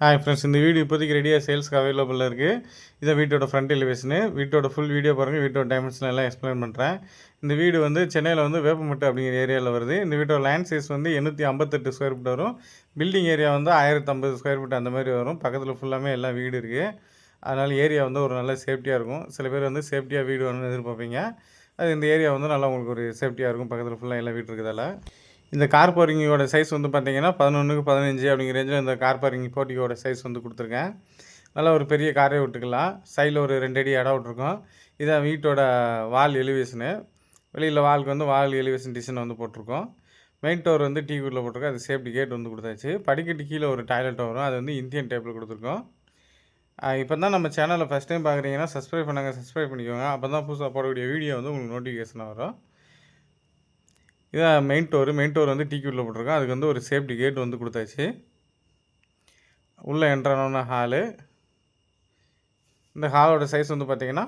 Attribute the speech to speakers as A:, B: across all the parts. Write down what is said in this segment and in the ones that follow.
A: Hi friends, இந்த video இப்போதைக்கு ரெடியாக சேல்ஸ்க்கு அவைலபிளாக இருக்குது. இதை வீட்டோட ஃப்ரண்ட் எலிவேஷனு. வீட்டோட ஃபுல் வீடியோ பாருங்கள். வீட்டோட டைமென்ஷன் எல்லாம் எக்ஸ்பிளைன் பண்ணுறேன். இந்த வீடு வந்து சென்னையில் வந்து வேப்பமுட்டு அப்படிங்கிற ஏரியாவில் வருது. இந்த வீட்டோட லேண்ட் சைஸ் வந்து 858 ஸ்கொயர் ஃபீட் வரும். பில்டிங் ஏரியா வந்து 1050 ஸ்கொயர் ஃபீட் அந்த மாதிரி வரும். பக்கத்தில் ஃபுல்லாமே எல்லாம் வீடு இருக்குது. அதனால் ஏரியா வந்து ஒரு நல்ல சேஃப்டியாக இருக்கும். சில பேர் வந்து சேஃப்டியாக வீடு வேணும்னு எதிர்பார்ப்பீங்க. அது இந்த ஏரியா வந்து நல்லா உங்களுக்கு ஒரு சேஃப்டியாக இருக்கும். பக்கத்தில் ஃபுல்லாக எல்லாம் வீடு இருக்கிறதால. இந்த கார் பார்க்கிங்கோட சைஸ் வந்து பார்த்தீங்கன்னா 11க்கு 15 அப்படிங்கிற ரேஞ்சில் இந்த கார் பார்க்கிங் போர்ட்டிக்கோட சைஸ் வந்து கொடுத்துருக்கேன். நல்லா ஒரு பெரிய காரே விட்டுக்கலாம். சைடில் ஒரு 2 அடி இடம் விட்ருக்கோம். இதான் வீட்டோட வால் எலிவேஷனு. வெளியில் வாலுக்கு வந்து வால் எலிவேஷன் டிசைன் வந்து போட்டிருக்கோம். மெயின் டோர் வந்து டீ குட்டில் போட்டிருக்கோம். அது சேஃப்டி கேட் வந்து கொடுத்தாச்சு. படிக்கட்டு கீழே ஒரு டாய்லெட் வரும். அது வந்து இந்தியன் டைப்பில் கொடுத்துருக்கோம். இப்போ தான் நம்ம சேனலில் ஃபஸ்ட் டைம் பார்க்குறீங்கன்னா சப்ஸ்கிரைப் பண்ணிக்கோங்க. அப்போ தான் புதுசாக போடக்கூடிய வீடியோ வந்து உங்களுக்கு நோட்டிஃபிகேஷன் வரும். இதான் மெயின் டோர் வந்து டிக்யூட்டில் போட்டிருக்கோம். அதுக்கு வந்து ஒரு சேஃப்டி கேட் வந்து கொடுத்தாச்சு. உள்ளே என்ட்ரானோன்னா ஹாலு. இந்த ஹாலோட சைஸ் வந்து பார்த்திங்கன்னா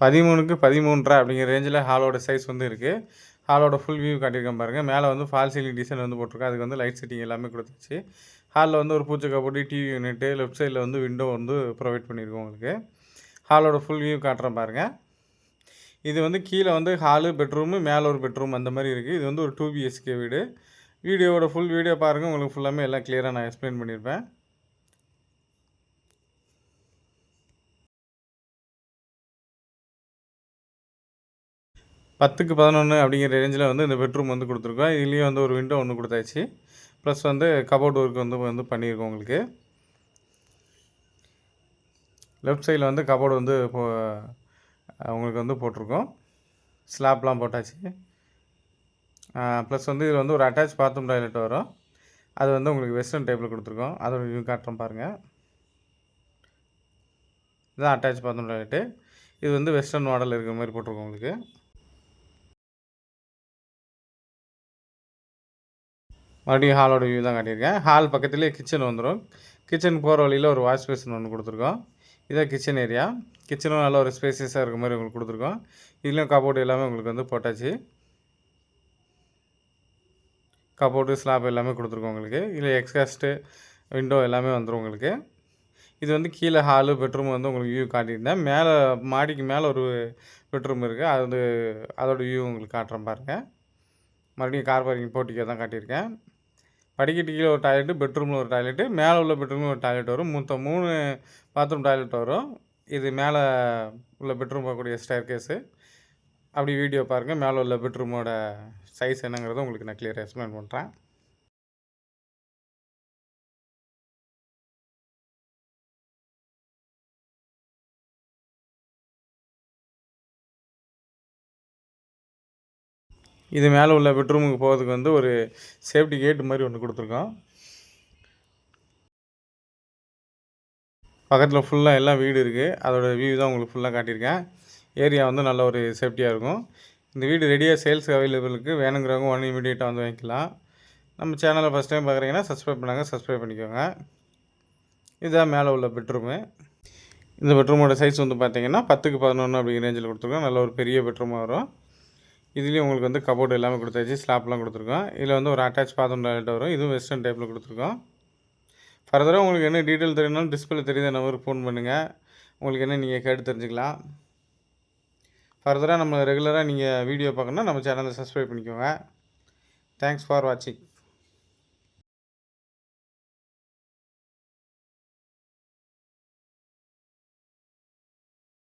A: 13க்கு 13.5 அப்படிங்கிற ரேஞ்சில் ஹாலோட சைஸ் வந்து இருக்குது. ஹாலோட ஃபுல் வியூ காட்டியிருக்கேன் பாருங்கள். மேலே வந்து ஃபால் சீலிங் டிசைன் வந்து போட்டிருக்கோம். அதுக்கு வந்து லைட் செட்டிங் எல்லாமே கொடுத்துச்சு. ஹாலில் வந்து ஒரு பூச்சை கபோர்டு, டிவி யூனிட்டு, லெஃப்ட் சைடில் வந்து விண்டோ வந்து ப்ரொவைட் பண்ணியிருக்கோம் உங்களுக்கு. ஹாலோட ஃபுல் வியூ காட்டுறேன் பாருங்கள். இது வந்து கீழே வந்து ஹாலு, பெட்ரூமு, மேலே ஒரு பெட்ரூம் அந்த மாதிரி இருக்குது. இது வந்து ஒரு 2 BHK வீடு. வீடியோவோட ஃபுல் வீடியோ பாருங்கள். உங்களுக்கு ஃபுல்லாமே எல்லாம் கிளியராக நான் எக்ஸ்பிளைன் பண்ணியிருப்பேன். பத்துக்கு 11 அப்படிங்கிற ரேஞ்சில் வந்து இந்த பெட்ரூம் வந்து கொடுத்துருக்கோம். இதுலேயும் வந்து ஒரு விண்டோ ஒன்று கொடுத்தாச்சு. ப்ளஸ் வந்து கபோர்டு ஒர்க் வந்து பண்ணியிருக்கோம் உங்களுக்கு. லெஃப்ட் சைடில் வந்து கபோர்டு வந்து உங்களுக்கு வந்து போட்டிருக்கோம். ஸ்லாப்லாம் போட்டாச்சு. ப்ளஸ் வந்து இதில் வந்து ஒரு அட்டாச் பாத்ரூம் டாய்லெட் வரும். அது வந்து உங்களுக்கு வெஸ்டர்ன் டைப்பில் கொடுத்துருக்கோம். அதோட வியூ காட்டுறோம் பாருங்கள். இதுதான் அட்டாச் பாத்ரூம் டாய்லெட்டு. இது வந்து வெஸ்டர்ன் மாடல் இருக்கிற மாதிரி போட்டிருக்கோம் உங்களுக்கு. மறுபடியும் ஹாலோட வியூ தான் காட்டியிருக்கேன். ஹால் பக்கத்துலேயே கிச்சன் வந்துடும். கிச்சனுக்கு போகிற வழியில் ஒரு வாஷ் பேஷன் ஒன்று கொடுத்துருக்கோம். இதான் கிச்சன் ஏரியா. கிச்சனும் நல்ல ஒரு ஸ்பேசியஸாக இருக்க மாதிரி உங்களுக்கு கொடுத்துருக்கோம். இதுலேயும் கபோர்டு எல்லாமே உங்களுக்கு வந்து போட்டாச்சு. கபோர்டு, ஸ்லாப் எல்லாமே கொடுத்துருக்கோம் உங்களுக்கு. இதில் எக்ஸாஸ்ட்டு, விண்டோ எல்லாமே வந்துடும் உங்களுக்கு. இது வந்து கீழே ஹாலு, பெட்ரூம் வந்து உங்களுக்கு வியூ காட்டியிருந்தேன். மேலே மாடிக்கு மேலே ஒரு பெட்ரூம் இருக்குது. அது அதோட வியூ உங்களுக்கு காட்டுறேன் பாருங்கள். மறுபடியும் கார் பார்க்கிங் போர்ட்டிக்கோ தான் காட்டியிருக்கேன். படிக்கட்டு கீழே ஒரு டாய்லெட்டு, பெட்ரூமில் ஒரு டாய்லெட்டு, மேலே உள்ள பெட்ரூமில் ஒரு டாய்லெட் வரும். மொத்தம் 3 பாத்ரூம் டாய்லெட் வரும். இது மேலே உள்ள பெட்ரூம் போகக்கூடிய ஸ்டேர் கேஸு. அப்படி வீடியோ பாருங்கள். மேலே உள்ள பெட்ரூமோட சைஸ் என்னங்கிறத உங்களுக்கு நான் கிளியராக எக்ஸ்பிளைன் பண்ணுறேன். இது மேலே உள்ள பெட்ரூமுக்கு போகிறதுக்கு வந்து ஒரு சேஃப்டி கேட் மாதிரி ஒன்று கொடுத்துருக்கோம். பக்கத்தில் ஃபுல்லாக எல்லாம் வீடு இருக்குது. அதோட வியூ தான் உங்களுக்கு ஃபுல்லாக காட்டியிருக்கேன். ஏரியா வந்து நல்ல ஒரு சேஃப்டியாக இருக்கும். இந்த வீடு ரெடியாக சேல்ஸுக்கு அவைலபிளுக்கு. வேணுங்கிறவங்க ஒன்று இமீடியட்டாக வந்து வாங்கிக்கலாம். நம்ம சேனலை ஃபஸ்ட் டைம் பார்க்குறீங்கன்னா சப்ஸ்கிரைப் பண்ணிக்கோங்க. இதுதான் மேலே உள்ள பெட்ரூமு. இந்த பெட்ரூமோட சைஸ் வந்து பார்த்திங்கன்னா 10க்கு 11 அப்படிங்கிற ரேஞ்சில் கொடுத்துருக்கோம். நல்ல ஒரு பெரிய பெட்ரூமாக வரும். இதுலேயும் உங்களுக்கு வந்து கபோர்டு எல்லாமே கொடுத்தாச்சு. ஸ்லாப்லாம் கொடுத்துருக்கோம். இதில் வந்து ஒரு அட்டாச் பாத்ரூம் டாய்லெட் வரும். இதுவும் வெஸ்டர்ன் டைப்பில் கொடுத்துருக்கோம். ஃபர்தராக உங்களுக்கு என்ன டீட்டெயில் தெரியணும்னாலும் டிஸ்பிளே தெரியுத நம்பருக்கு ஃபோன் பண்ணுங்கள். உங்களுக்கு என்ன நீங்கள் கேட்டு தெரிஞ்சுக்கலாம். ஃபர்தராக நம்ம ரெகுலராக நீங்கள் வீடியோ பார்க்கணுன்னா நம்ம சேனலை சப்ஸ்கிரைப் பண்ணிக்கோங்க. தேங்க்ஸ் ஃபார் வாட்சிங்.